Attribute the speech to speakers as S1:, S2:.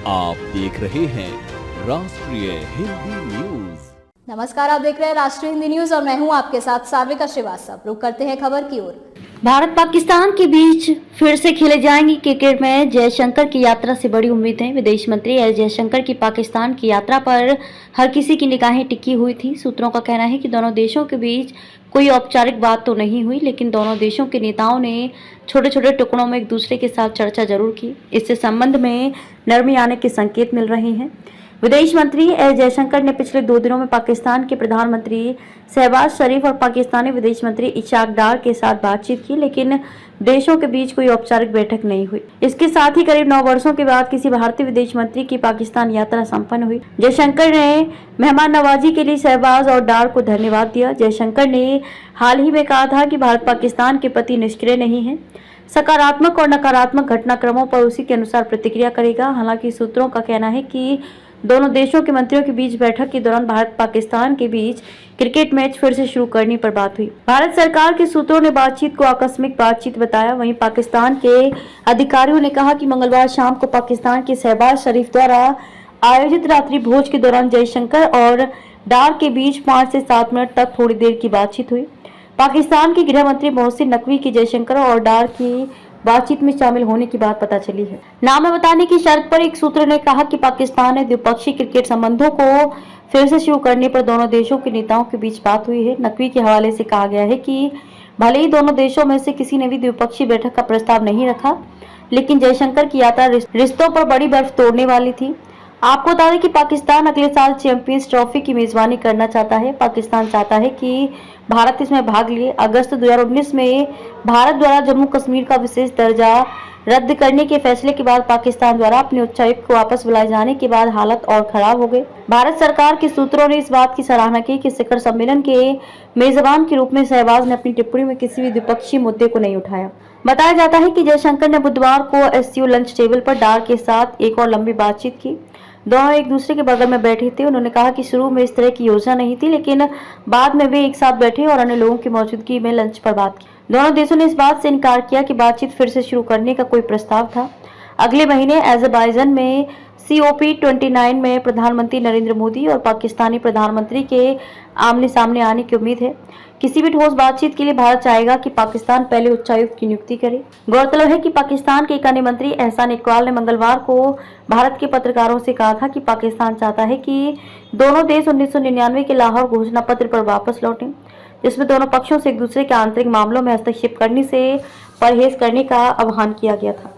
S1: आप देख रहे हैं राष्ट्रीय हिंदी न्यूज।
S2: नमस्कार, आप देख रहे हैं राष्ट्रीय हिंदी न्यूज और मैं हूं आपके साथ सार्विका श्रीवास्तव। रुक करते हैं खबर की ओर।
S3: भारत पाकिस्तान के बीच फिर से खेले जाएंगे क्रिकेट मैच। जयशंकर की यात्रा से बड़ी उम्मीदें। विदेश मंत्री एस जयशंकर की पाकिस्तान की यात्रा पर हर किसी की निगाहें टिकी हुई थी। सूत्रों का कहना है कि दोनों देशों के बीच कोई औपचारिक बात तो नहीं हुई, लेकिन दोनों देशों के नेताओं ने छोटे छोटे टुकड़ों में एक दूसरे के साथ चर्चा जरूर की। इससे संबंध में नरमी आने के संकेत मिल रहे हैं। विदेश मंत्री एस जयशंकर ने पिछले 2 दिनों में पाकिस्तान के प्रधानमंत्री शहबाज शरीफ और पाकिस्तानी विदेश मंत्री इशाक डार के साथ बातचीत की, लेकिन देशों के बीच कोई औपचारिक बैठक नहीं हुई। इसके साथ ही करीब 9 वर्षों के बाद किसी भारतीय विदेश मंत्री की पाकिस्तान यात्रा संपन्न हुई। जयशंकर ने मेहमान नवाजी के लिए शहबाज और डार को धन्यवाद दिया। जयशंकर ने हाल ही में कहा था कि भारत पाकिस्तान के प्रति निष्क्रिय नहीं है, सकारात्मक और नकारात्मक घटनाक्रमों पर उसी के अनुसार प्रतिक्रिया करेगा। हालांकि सूत्रों का कहना है कि दोनों देशों के मंत्रियों के बीच बैठक के दौरान भारत पाकिस्तान के बीच क्रिकेट मैच फिर से शुरू करने पर बात हुई। भारत सरकार के सूत्रों ने बातचीत को आकस्मिक बातचीत बताया। वहीं पाकिस्तान के अधिकारियों ने कहा कि मंगलवार शाम को पाकिस्तान के शहबाज शरीफ द्वारा आयोजित रात्रि भोज के दौरान जयशंकर और डार के बीच 5 से 7 मिनट तक थोड़ी देर की बातचीत हुई। पाकिस्तान के गृह मंत्री मोहसिन नकवी की जयशंकर और डार की बातचीत में शामिल होने की बात पता चली है। नाम बताने की शर्त पर एक सूत्र ने कहा कि पाकिस्तान ने द्विपक्षीय क्रिकेट संबंधों को फिर से शुरू करने पर दोनों देशों के नेताओं के बीच बात हुई है। नकवी के हवाले से कहा गया है कि भले ही दोनों देशों में से किसी ने भी द्विपक्षीय बैठक का प्रस्ताव नहीं रखा, लेकिन जयशंकर की यात्रा रिश्तों पर बड़ी बर्फ तोड़ने वाली थी। आपको बता दें कि पाकिस्तान अगले साल चैंपियंस ट्रॉफी की मेजबानी करना चाहता है। पाकिस्तान चाहता है कि भारत इसमें भाग ले। अगस्त 2019 में भारत द्वारा जम्मू कश्मीर का विशेष दर्जा रद्द करने के फैसले के बाद पाकिस्तान द्वारा अपने उच्चायुक्त को वापस बुलाए जाने के बाद हालत और खराब हो गई। भारत सरकार के सूत्रों ने इस बात की सराहना की कि शिखर सम्मेलन के मेजबान के रूप में शहबाज ने अपनी टिप्पणी में किसी भी द्विपक्षीय मुद्दे को नहीं उठाया। बताया जाता है कि जयशंकर ने बुधवार को एससीओ लंच टेबल पर डार के साथ एक और लंबी बातचीत की। दोनों एक दूसरे के बगल में बैठे थे। उन्होंने कहा कि शुरू में इस तरह की योजना नहीं थी, लेकिन बाद में वे एक साथ बैठे और अन्य लोगों की मौजूदगी में लंच पर बात की। दोनों देशों ने इस बात से इनकार किया कि बातचीत फिर से शुरू करने का कोई प्रस्ताव था। अगले महीने अज़रबैजान में COP29 में प्रधानमंत्री नरेंद्र मोदी और पाकिस्तानी प्रधानमंत्री के आमने सामने आने की उम्मीद है। किसी भी ठोस बातचीत के लिए भारत चाहेगा कि पाकिस्तान पहले उच्चायुक्त की नियुक्ति करे। गौरतलब है कि पाकिस्तान के एक अन्य मंत्री एहसान इकबाल ने मंगलवार को भारत के पत्रकारों से कहा था कि पाकिस्तान चाहता है कि दोनों देश 1999 के लाहौर घोषणा पत्र पर वापस लौटें, जिसमें दोनों पक्षों से एक दूसरे के आंतरिक मामलों में हस्तक्षेप करने से परहेज करने का आह्वान किया गया था।